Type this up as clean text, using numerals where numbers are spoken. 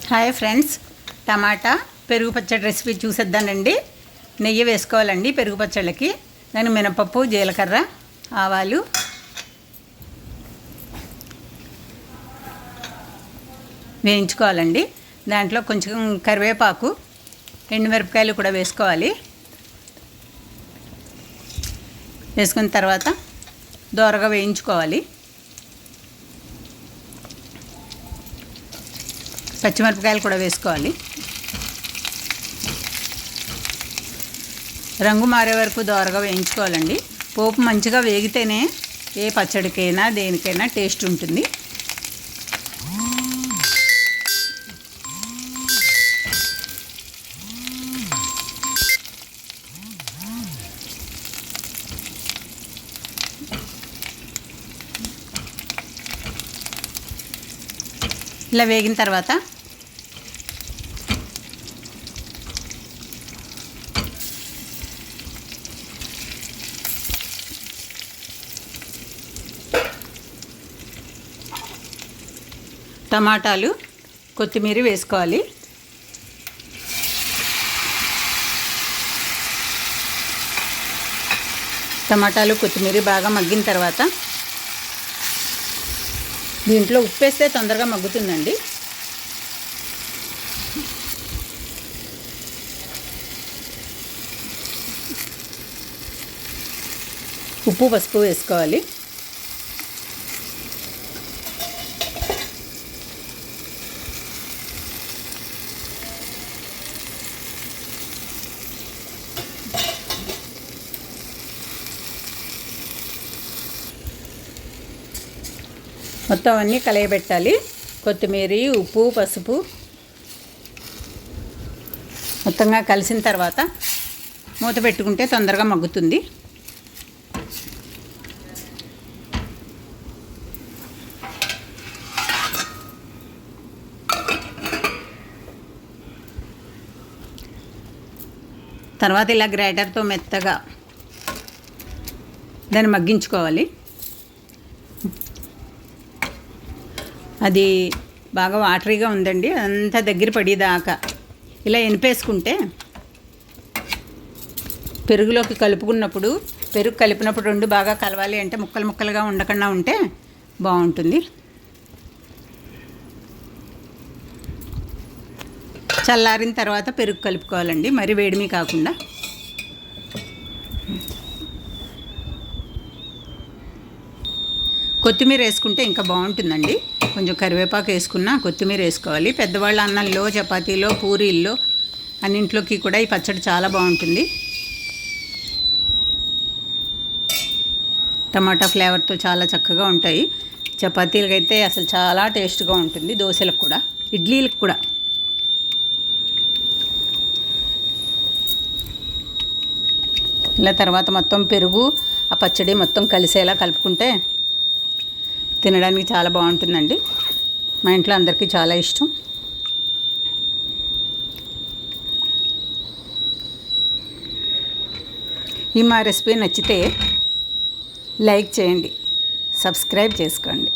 Hi friends, టమాటా పెరుగు పచ్చడి recipe చూసేద్దానండి. నెయ్యి వేసుకోవాలండి పెరుగు పచ్చళ్ళకి. నేను మినపప్పు, జీలకర్ర, ఆవాలు, వేయించుకోవాలండి. దాంట్లో కొంచెం కరివేపాకు, ఎండుమిరపకాయలు కూడా వేసుకోవాలి. వేసుకున్న తర్వాత దోరగా వేయించుకోవాలి. పచ్చిమిరపకాయలు కూడా వేసుకోవాలి. రంగు మారే వరకు దోరగా వేయించుకోవాలండి. పోపు మంచిగా వేగితేనే ఏ పచ్చడికైనా దేనికైనా టేస్ట్ ఉంటుంది. ఇలా వేగిన తర్వాత టమాటాలు, కొత్తిమీర వేసుకోవాలి. టమాటాలు, కొత్తిమీర బాగా మగ్గిన తర్వాత దీంట్లో ఉప్పు వేస్తే తొందరగా మగ్గుతుందండి. ఉప్పు, పసుపు వేసుకోవాలి. మొత్తం అన్నీ కలయబెట్టాలి. కొత్తిమీర, ఉప్పు, పసుపు మొత్తంగా కలిసిన తర్వాత మూత పెట్టుకుంటే తొందరగా మగ్గుతుంది. తర్వాత ఇలా గ్రైండర్తో మెత్తగా దాన్ని మగ్గించుకోవాలి. అది బాగా వాటరీగా ఉందండి, అంతా దగ్గర పడేదాకా ఇలా ఎనిపేసుకుంటే పెరుగులోకి కలుపుకున్నప్పుడు, పెరుగు కలిపినప్పుడు రెండు బాగా కలవాలి అంటే ముక్కలు ముక్కలుగా ఉండకుండా ఉంటే బాగుంటుంది. చల్లారిన తర్వాత పెరుగు కలుపుకోవాలండి, మరి వేడిమి కాకుండా. కొత్తిమీర వేసుకుంటే ఇంకా బాగుంటుందండి. కొంచెం కరివేపాకు వేసుకున్నా కొత్తిమీర వేసుకోవాలి. పెద్దవాళ్ళ అన్నంలో, చపాతీలో, పూరీల్లో అన్నింట్లోకి కూడా ఈ పచ్చడి చాలా బాగుంటుంది. టమాటా ఫ్లేవర్తో చాలా చక్కగా ఉంటాయి. చపాతీలకి అయితే అసలు చాలా టేస్ట్గా ఉంటుంది, దోశలకు కూడా, ఇడ్లీలకు కూడా. ఇలా తర్వాత మొత్తం పెరుగు, ఆ పచ్చడి మొత్తం కలిసేలా కలుపుకుంటే తినడానికి చాలా బాగుంటుందండి. మా ఇంట్లో అందరికీ చాలా ఇష్టం. ఈ మా రెసిపీ నచ్చితే లైక్ చేయండి, సబ్స్క్రైబ్ చేసుకోండి.